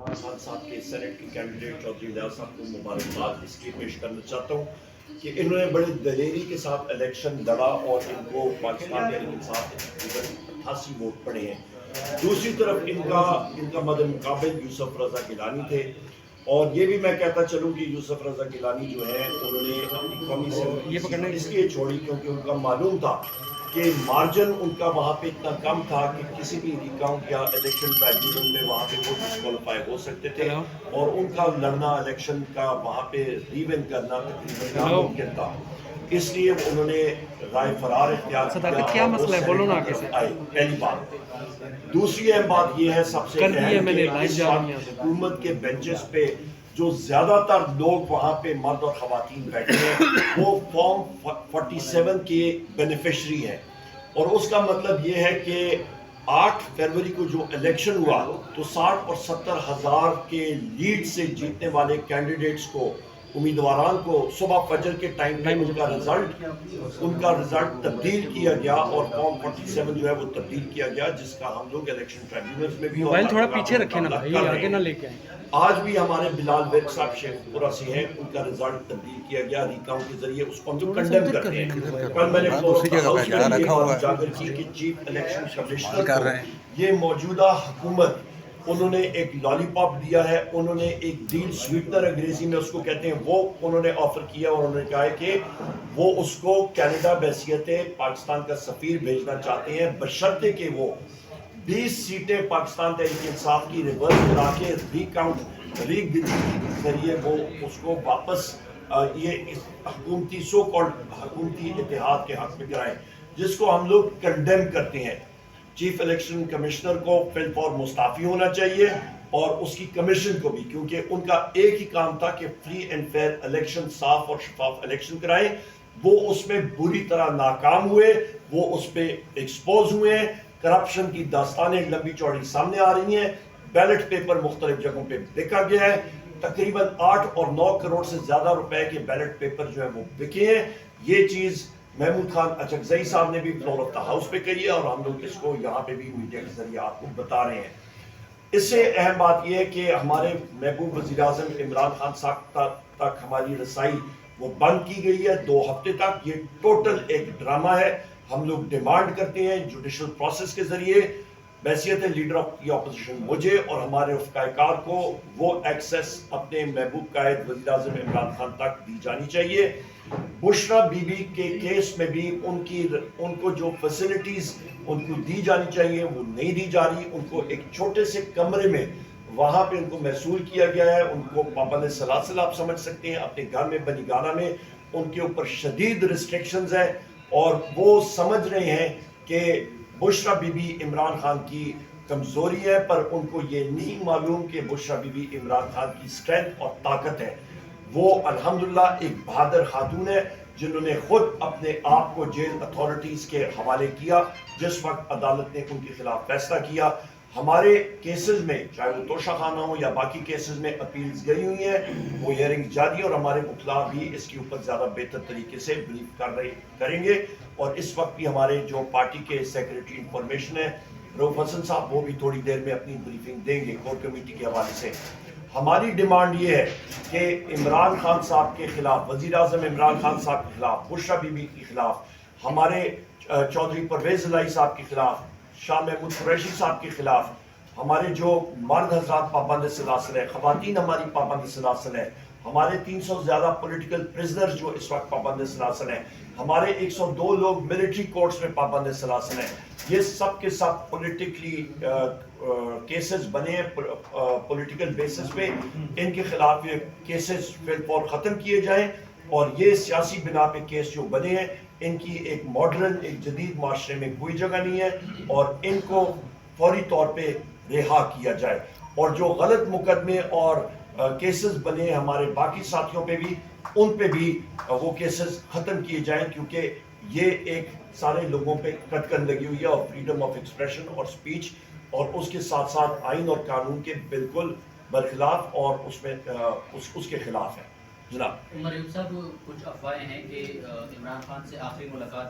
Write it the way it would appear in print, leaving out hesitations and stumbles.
عمران خان صاحب کے سینٹ کے کینڈیڈیٹ چودھری لیاقت صاحب کو مبارکباد اس لیے پیش کرنا چاہتا ہوں کہ انہوں نے بڑے دلیری کے ساتھ الیکشن لڑا اور ان کو پاکستان تحریک انصاف 88 ووٹ پڑے ہیں۔ دوسری طرف ان کا مد مقابل یوسف رضا گیلانی تھے، اور یہ بھی میں کہتا چلوں کہ یوسف رضا گیلانی جو ہے انہوں نے اپنی قومی اسمبلی اس لیے چھوڑی کیونکہ ان کا معلوم تھا کہ مارجن ان کا وہاں پہ اتنا کم تھا کہ کسی بھی ریکاؤنٹ یا الیکشن ٹرائبیونل میں وہاں پہ وہ ڈسکوالیفائی ہو سکتے تھے، اور ان کا لڑنا الیکشن کا وہاں پہ ریون کرنا تقریباً ناممکن تھا۔ اس لیے انہوں نے رائے فرار اختیار کیا اور وہ سینٹ کی طرف آئے، پہلی بات۔ دوسری اہم بات یہ ہے سب سے اہم کہ اس وقت حکومت کے بینچز پہ جو زیادہ تر لوگ وہاں پہ مرد اور خواتین بیٹھے ہیں وہ فارم 47 کے بینیفیشری ہیں، اور اس کا مطلب یہ ہے کہ 8 فروری کو جو الیکشن ہوا تو 60 اور 70 ہزار کے لیڈ سے جیتنے والے کینڈیڈیٹس کو، امیدواران کو صبح فجر کے ٹائم پہ ان کا رزلٹ تبدیل کیا گیا اور فارم 47 جو ہے وہ تبدیل کیا گیا، جس کا ہم لوگ الیکشن ٹرائبیونلز میں بھی موبائل تھوڑا پیچھے رکھیں نا بھائی، آگے نہ لے کے آئیں۔ آج بھی ہمارے بلال ویک صاحب شیخ پورہ سے ہیں، ان کا رزلٹ تبدیل کیا گیا ریکاؤنٹ کے ذریعے، اس کو ہم جو کنڈیم کرتے ہیں۔ کل میں نے ہاؤس میں یہ بات اجاگر کی کہ چیف الیکشن کمشنر کو یہ موجودہ حکومت انہوں نے ایک لالی پاپ دیا ہے، انہوں نے ایک ڈیل سویٹنر انگریزی میں اس کو کہتے ہیں، وہ انہوں نے آفر کیا، اور انہوں نے کہا ہے کہ وہ اس کو کینیڈا بحیثیت پاکستان کا سفیر بھیجنا چاہتے ہیں، بشرطے کہ وہ 20 سیٹیں پاکستان تحریک انصاف کی ریورس کرا کے ریگ کے ذریعے وہ اس کو واپس یہ حکومتی سو کالڈ حکومتی اتحاد کے حق میں کرائیں، جس کو ہم لوگ کنڈیم کرتے ہیں۔ چیف الیکشن کمشنر کو فی الفور مستعفی ہونا چاہیے، اور اس کی کمیشن کو بھی، کیونکہ ان کا ایک ہی کام تھا کہ فری اینڈ فیئر الیکشن، صاف اور شفاف الیکشن کرائیں۔ وہ اس میں بری طرح ناکام ہوئے، وہ اس پہ ایکسپوز ہوئے ہیں، کرپشن کی داستانیں لمبی چوڑی سامنے آ رہی ہیں، بیلٹ پیپر مختلف جگہوں پہ بکا گیا ہے، تقریباً 8 اور 9 کروڑ سے زیادہ روپے کے بیلٹ پیپر جو ہیں وہ بکے ہیں۔ یہ چیز محمود خان اچکزئی صاحب نے بھی فلور آف دا ہاؤس پہ کہی ہے، اور ہم لوگ اس کو یہاں پہ بھی میڈیا کے ذریعے آپ کو بتا رہے ہیں۔ اس سے اہم بات یہ ہے کہ ہمارے محبوب وزیر اعظم عمران خان صاحب تک ہماری رسائی وہ بند کی گئی ہے 2 ہفتے تک۔ یہ ٹوٹل ایک ڈرامہ ہے۔ ہم لوگ ڈیمانڈ کرتے ہیں جوڈیشل پروسیس کے ذریعے بحیثیت لیڈر آف دی اپوزیشن مجھے اور ہمارے رفقائے کار کو وہ ایکسیس اپنے محبوب قائد وزیر اعظم عمران خان تک دی جانی چاہیے۔ بشرا بی بی کے کیس میں بھی ان کو جو فیسلٹیز ان کو دی جانی چاہیے وہ نہیں دی جا رہی۔ ان کو ایک چھوٹے سے کمرے میں وہاں پہ ان کو محصول کیا گیا ہے، ان کو پابند سلاسل آپ سمجھ سکتے ہیں، اپنے گھر میں بنی گانا میں ان کے اوپر شدید ریسٹرکشنز ہیں، اور وہ سمجھ رہے ہیں کہ بشرا بی بی عمران خان کی کمزوری ہے، پر ان کو یہ نہیں معلوم کہ بشرا بی بی عمران خان کی اسٹرینتھ اور طاقت ہے۔ وہ الحمدللہ ایک بہادر خاتون ہے، جنہوں نے خود اپنے آپ کو جیل اتھارٹیز کے حوالے کیا جس وقت عدالت نے ان کے خلاف فیصلہ کیا۔ ہمارے کیسز میں چاہے وہ توشہ خانہ ہو یا باقی کیسز میں اپیلز گئی ہوئی ہیں، وہ ہیئرنگ جاری، اور ہمارے وکلاء بھی اس کے اوپر زیادہ بہتر طریقے سے بریف کریں گے۔ اور اس وقت بھی ہمارے جو پارٹی کے سیکریٹری انفارمیشن ہے رؤف حسن صاحب، وہ بھی تھوڑی دیر میں اپنی بریفنگ دیں گے کور کمیٹی کے حوالے سے۔ ہماری ڈیمانڈ یہ ہے کہ عمران خان صاحب کے خلاف، وزیر اعظم عمران خان صاحب کے خلاف، بشرا بی بی کے خلاف، ہمارے چودھری پرویز الہی صاحب کے خلاف، شاہ محمود قریشی صاحب کے خلاف، ہمارے جو مرد حضرات پابند سلاسل ہیں، خواتین ہماری پابند سلاسل ہیں، ہمارے 300 زیادہ پولیٹیکل پرزنر جو اس وقت پابند سلاسل ہیں، ہمارے 102 لوگ ملٹری کورٹس میں پابند سلاسل ہیں، یہ سب کے سب پولیٹیکلی کیسز بنے ہیں پولیٹیکل بیسس پہ۔ ان کے خلاف یہ کیسز فی الفور ختم کیے جائیں، اور یہ سیاسی بنا پہ کیس جو بنے ہیں ان کی ایک ماڈرن، ایک جدید معاشرے میں کوئی جگہ نہیں ہے، اور ان کو فوری طور پہ رہا کیا جائے، اور جو غلط مقدمے اور کیسز بنے ہمارے باقی ساتھیوں پہ بھی، ان پہ بھی وہ کیسز ختم کیے جائیں، کیونکہ یہ ایک سارے لوگوں پہ قدغن لگی ہوئی ہے، اور فریڈم آف ایکسپریشن اور سپیچ، اور اس کے ساتھ ساتھ آئین اور قانون کے بالکل برخلاف، اور اس میں اس کے خلاف ہے۔ جناب عمر ایوب صاحب، کچھ افواہیں ہیں کہ عمران خان سے آخری ملاقات